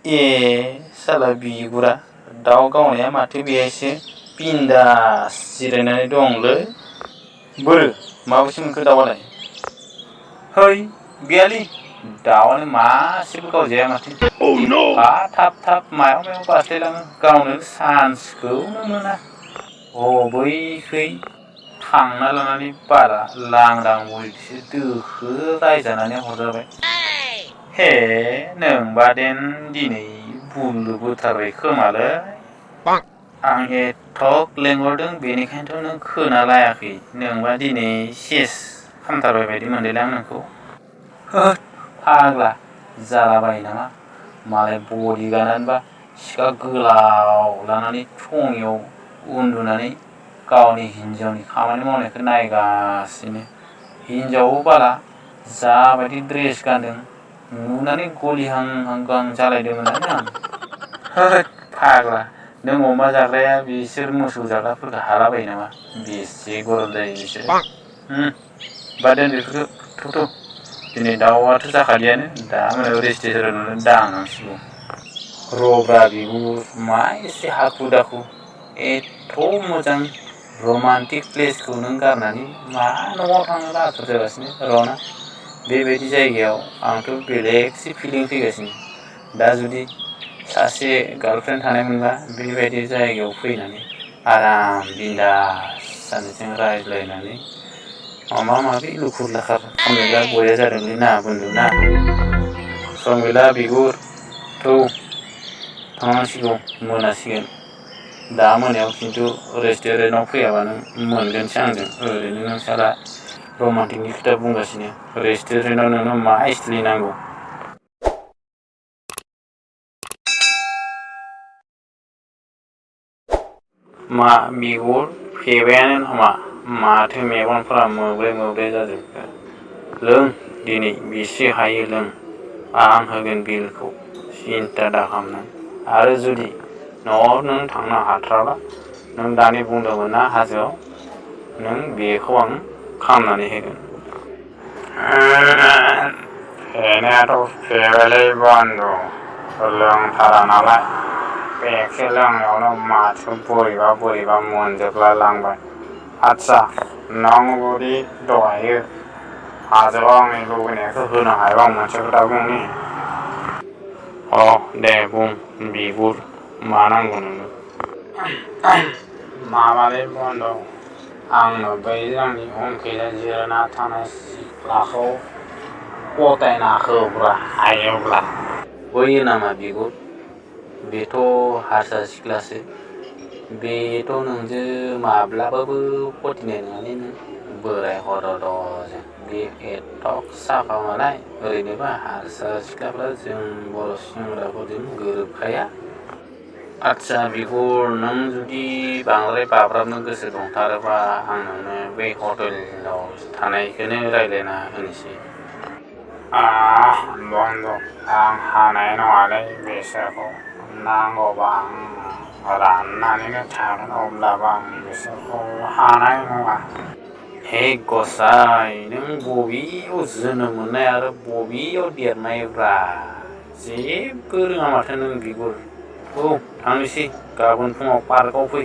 ए साला बिगुरा दाउ गावनाया माथो बेहायसो बिन्दास जिरायनानै दंलै। बोरो माबैसे मोनखो दाउआलाय? है गैयालै दाउआनो मासेबो गावजाया माथो। एफा थाब थाब मायाव मायाव बास्लायलाङो गावनो सान्सखौनो मोना। बैखै थांना लानानै बारा लांदां बलखौसो दोखो रायजानानै हरजाबाय। हे नोंबा देन दिनै बुलु बोथारबाय खोमालै। आं एथक लेंहरदों बेनिखायनोथ' नों खोना लायाखै। नोंबा दिनै सेस खामथारबाय बायदि मोनदोंलै आं नोंखौ। होद फाग्ला जालाबायो नामा? मालाय बडि गार्डआनोबा सिखा गोलाव लानानै थङियाव उन्दुनानै गावनि हिन्जावनि खामानि मावनायखौ नायगासिनो। हिन्जावबो बाला जाबायदि ड्रेस गानदों नुनानै गलिहां जालायदोंमोनानो आं। होद फाग्ला नों अमा जाग्राया बिसोर मोसौ जाग्राफोरखौ हालाबायो नामा? बेसे गरम जायो बिसोरो। बाद दोन बेफोरखौ थु दिनै दाउआथ' जाखालियानो दा मोनायाव रेस्टुरेन्टआवनो दांनांसिगौ। रब्रा बिगुर मा एसे हाखु दाखु एथ' मोजां रमान्टिक प्लेसखौ नों गारनानै मा न'आव थांनो लाथुर जागासिनो रना? बेबायदि जायगायाव आंथ' बेलेगसो फिलिं फैगासिनो। दा जुदि सासे गार्लफ्रेन्ड थानायमोनबा बेबायदि जायगायाव फैनानै आराम बिन्दास सानैजों रायज्लायनानै माबा माबि लुखुर लाखार खालामनोब्ला बया जादोंलै ना बन्दु ना। सम गैला बिगुर थौ थांनांसिगौ मोनासिगोन। दा मोनायाव खिन्थु रेस्टुरेन्टआव फैयाबा नों मोनगोनसो आंजों। ओरैनो नों साला रमान्टिकनि खोथा बुंगासिनो रेस्टुरेन्टआव नोंनो मा स्टाइलनि नांगौ? मा बिगुर फेबायानो नामा? माथो मेगनफ्रा मोब्रे जाजोबखो? लों दिनै बेसे हायो लों। आं होगोन बिलखौ सिन्था दाखालाम नों। आरो जुदि न'आव नों थांनो हाथाराब्ला नों दानि बुंदोंमोन ना हाजोआव नों बेखौ आं खालामनानै होगोन। फेनायाथ' फेबायलै बन्दु लोंथारा नालाय। बेगसे लोंनायावनो माथो बोरैबा मोनजोबला लांबाय। आदसा नों जुदि दहायो हाजोआव आंनि लुबैनायखौ होनो हायोबा आं मोनसे खोथा बुंनि। दे बुं बिगुर मा नांगौ नोंनो? माबालै बन्दु आंनो बै आंनि उनखैजा जिरायना थानाय सिख्लाखौ गथायना होब्रा हायोब्ला। बैयो नामा बिगुर? बेथ' हारसा सिख्लासो। बेथ' नोंजों माब्लाबाबो पटिनाय नङालै नों बोराय हरदजों। बे एथक साफा मालाय ओरैनोबा हारसा सिख्लाफ्रा जों बर' सेंग्राफोरजों गोरोबखाया। आदसा बिगुर नों जुदि बांद्राय बाब्राबनो गोसो दंथारोबा आं नोंनो बै हटेलाव थानायखौनो रायज्लायना होनोसै। बन्दु आं हानाय नङालै बिसोरखौ। नांगौबा आं राननानैनो थागोन अब्लाबो आं बिसोरखौ हानाय नङा। हे गसाइ नों बबेयाव जोनोम मोननाय आरो बबेयाव देरनायब्रा? जेबो रोङा माथो नों बिगुर। थांनोसै गाबोन फुङाव पार्कआव फै।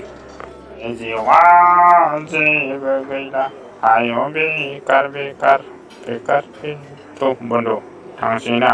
जिउआव जेबो गैला आयु बेकार बन्दु थांसै ना।